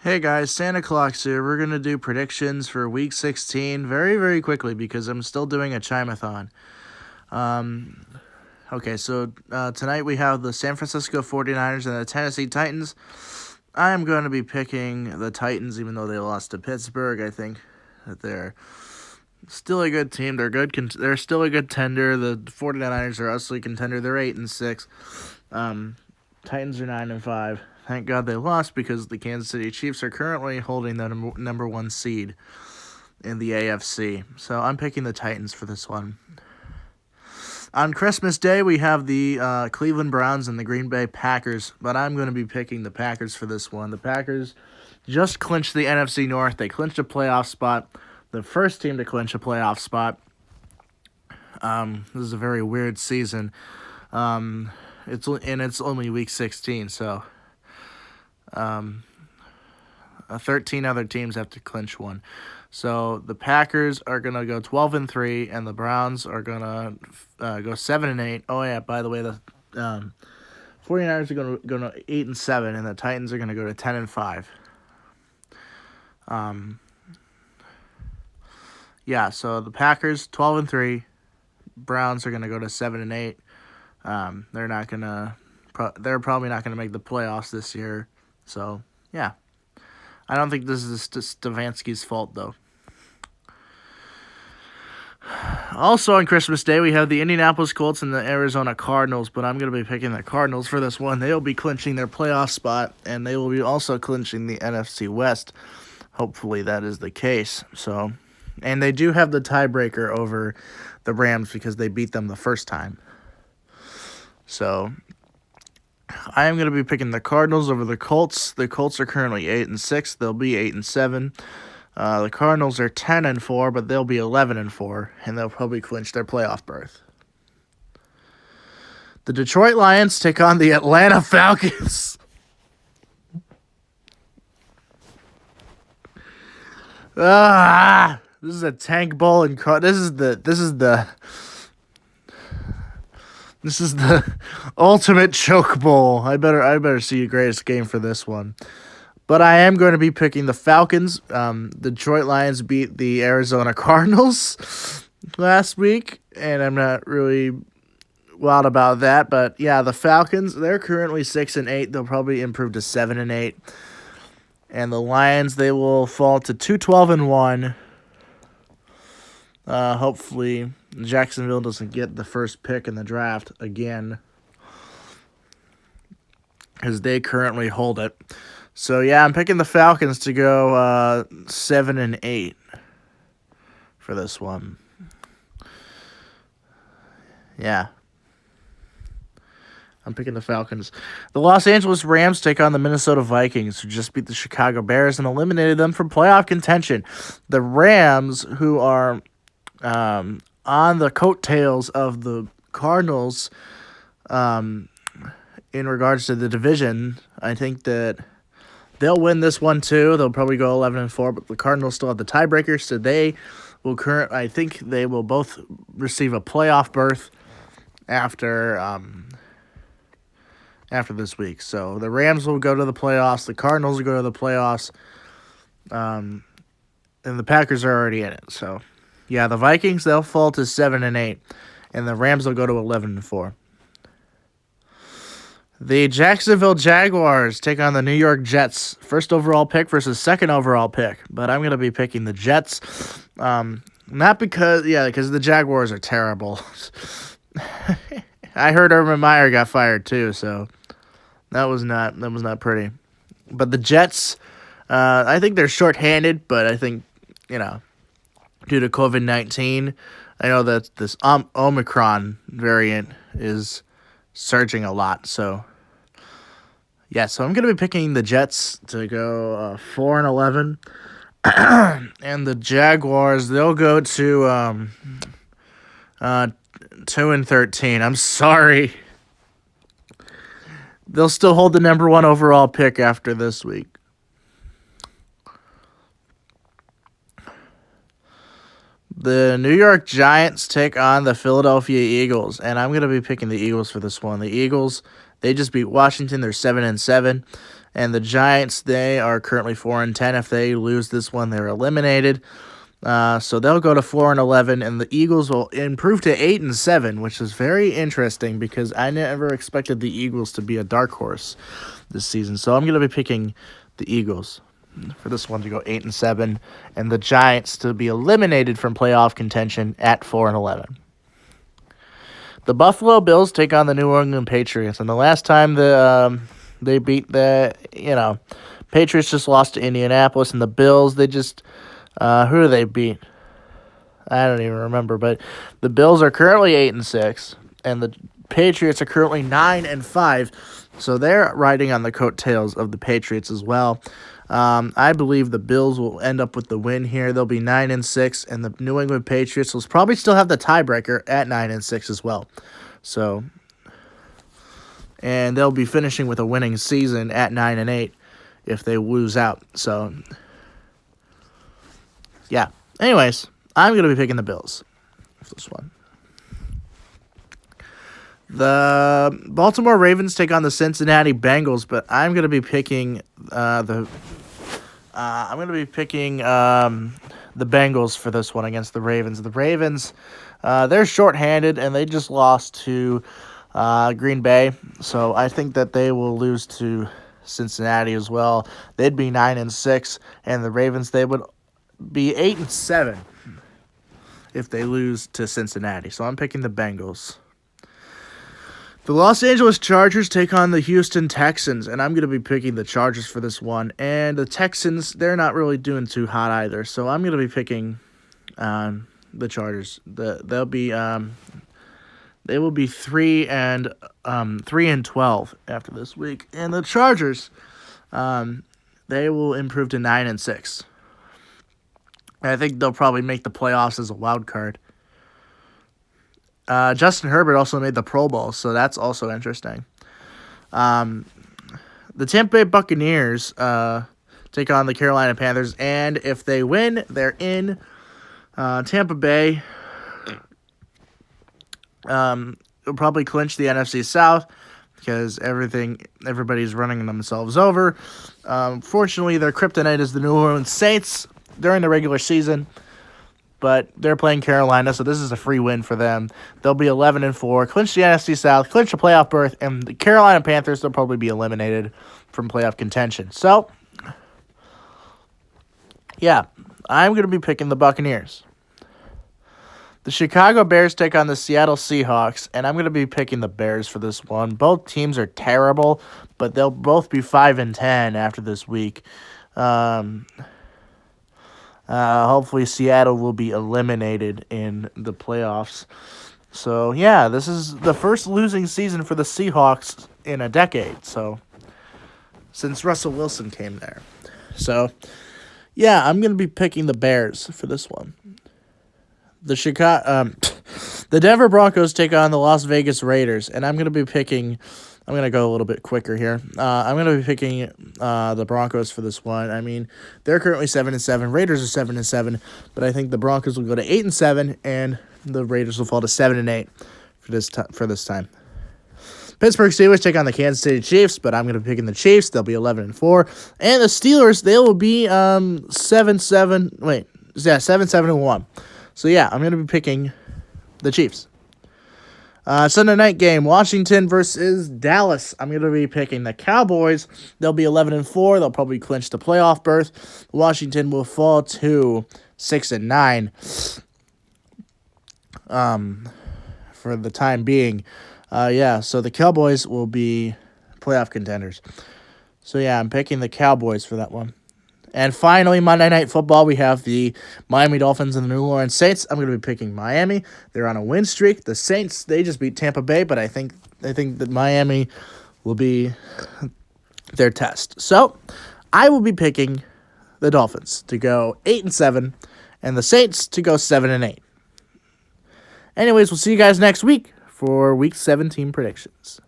Hey guys, Santa Claus here. We're going to do predictions for week 16 very, very quickly because I'm still doing a chime-a-thon. Um, tonight we have the San Francisco 49ers and the Tennessee Titans. I am going to be picking the Titans even though they lost to Pittsburgh. I think that they're still a good team. They're still a good contender. The 49ers are also a contender. They're 8-6. Titans are 9-5. Thank God they lost because the Kansas City Chiefs are currently holding the number one seed in the AFC. So I'm picking the Titans for this one. On Christmas Day, we have the Cleveland Browns and the Green Bay Packers, but I'm going to be picking the Packers for this one. The Packers just clinched the NFC North. They clinched a playoff spot, the first team to clinch a playoff spot. This is a very weird season. It's only week 16, so 13 other teams have to clinch one. So the Packers are gonna go 12-3, and the Browns are gonna go 7-8. Oh yeah, by the way, the 49ers are gonna go 8-7, and the Titans are gonna go to 10-5. So the Packers 12-3, Browns are gonna go to 7-8. They're probably not gonna make the playoffs this year. So, yeah. I don't think this is Stefanski's fault, though. Also on Christmas Day, we have the Indianapolis Colts and the Arizona Cardinals, but I'm going to be picking the Cardinals for this one. They'll be clinching their playoff spot, and they will be also clinching the NFC West. Hopefully that is the case. And they do have the tiebreaker over the Rams because they beat them the first time. So I am going to be picking the Cardinals over the Colts. The Colts are currently 8-6. They'll be 8-7. The Cardinals are 10-4, but they'll be 11-4, and they'll probably clinch their playoff berth. The Detroit Lions take on the Atlanta Falcons. This is a tank bowl, and this is the ultimate choke bowl. I better see your greatest game for this one. But I am going to be picking the Falcons. Detroit Lions beat the Arizona Cardinals last week, and I'm not really wild about that. But yeah, the Falcons, they're currently 6-8. They'll probably improve to 7-8. And the Lions, they will fall to 2-12-1. Hopefully Jacksonville doesn't get the first pick in the draft again, because they currently hold it. So yeah, I'm picking the Falcons to go 7-8 for this one. Yeah, I'm picking the Falcons. The Los Angeles Rams take on the Minnesota Vikings, who just beat the Chicago Bears and eliminated them from playoff contention. The Rams, who are on the coattails of the Cardinals in regards to the division, I think that they'll win this one too. They'll probably go 11-4, but the Cardinals still have the tiebreaker, so I think they will both receive a playoff berth after this week. So the Rams will go to the playoffs, the Cardinals will go to the playoffs, and the Packers are already in it. So yeah, the Vikings, they'll fall to 7-8, and the Rams will go to 11-4. The Jacksonville Jaguars take on the New York Jets. First overall pick versus second overall pick, but I'm going to be picking the Jets. Not because the Jaguars are terrible. I heard Urban Meyer got fired too, so that was not pretty. But the Jets, I think they're shorthanded, but I think, due to COVID-19, I know that this Omicron variant is surging a lot. So, yeah, so I'm going to be picking the Jets to go 4-11. And the Jaguars, they'll go to 2-13. I'm sorry. They'll still hold the number one overall pick after this week. The New York Giants take on the Philadelphia Eagles, and I'm going to be picking the Eagles for this one. The Eagles, They just beat Washington. They're 7-7. And the Giants, they are currently 4-10. If they lose this one, they're eliminated. So they'll go to 4-11, and the Eagles will improve to 8-7, which is very interesting because I never expected the Eagles to be a dark horse this season. So I'm going to be picking the Eagles for this one to go 8-7, and the Giants to be eliminated from playoff contention at 4-11. The Buffalo Bills take on the New England Patriots, and the last time they beat the Patriots just lost to Indianapolis, and the Bills they just who do they beat? I don't even remember, but the Bills are currently 8-6, and the Patriots are currently 9-5, so they're riding on the coattails of the Patriots as well. I believe the Bills will end up with the win here. They'll be 9-6, and the New England Patriots will probably still have the tiebreaker at 9-6 as well. So, and they'll be finishing with a winning season at 9-8 if they lose out. So, yeah. Anyways, I'm going to be picking the Bills for this one. The Baltimore Ravens take on the Cincinnati Bengals, but I'm going to be picking the Bengals for this one against the Ravens. The Ravens, they're shorthanded, and they just lost to Green Bay, so I think that they will lose to Cincinnati as well. They'd be 9-6, and the Ravens, they would be 8-7 if they lose to Cincinnati. So I'm picking the Bengals. The Los Angeles Chargers take on the Houston Texans, and I'm going to be picking the Chargers for this one. And the Texans, they're not really doing too hot either, so I'm going to be picking the Chargers. They will be 3-12 after this week, and the Chargers, they will improve to 9-6. I think they'll probably make the playoffs as a wild card. Justin Herbert also made the Pro Bowl, so that's also interesting. The Tampa Bay Buccaneers take on the Carolina Panthers, and if they win, they're in. Tampa Bay will probably clinch the NFC South because everybody's running themselves over. Fortunately, their kryptonite is the New Orleans Saints during the regular season, but they're playing Carolina, so this is a free win for them. They'll be 11-4, clinch the NFC South, clinch a playoff berth, and the Carolina Panthers, they'll probably be eliminated from playoff contention. So, yeah, I'm going to be picking the Buccaneers. The Chicago Bears take on the Seattle Seahawks, and I'm going to be picking the Bears for this one. Both teams are terrible, but they'll both be 5-10 after this week. Hopefully Seattle will be eliminated in the playoffs. So, yeah, this is the first losing season for the Seahawks in a decade. So, since Russell Wilson came there. So, yeah, I'm going to be picking the Bears for this one. The Denver Broncos take on the Las Vegas Raiders, and I'm going to be picking. I'm going to go a little bit quicker here. I'm going to be picking the Broncos for this one. I mean, they're currently 7-7. Raiders are 7-7, but I think the Broncos will go to 8-7, and the Raiders will fall to 7-8 for this time. Pittsburgh Steelers take on the Kansas City Chiefs, but I'm going to be picking the Chiefs. They'll be 11-4, and the Steelers, they will be 7-7-1. So yeah, I'm going to be picking the Chiefs. Sunday night game, Washington versus Dallas. I'm going to be picking the Cowboys. They'll be 11-4. They'll probably clinch the playoff berth. Washington will fall to 6-9. For the time being. So the Cowboys will be playoff contenders. So yeah, I'm picking the Cowboys for that one. And finally, Monday Night Football, we have the Miami Dolphins and the New Orleans Saints. I'm going to be picking Miami. They're on a win streak. The Saints, they just beat Tampa Bay, but I think that Miami will be their test. So, I will be picking the Dolphins to go 8-7 and the Saints to go 7-8. Anyways, we'll see you guys next week for Week 17 predictions.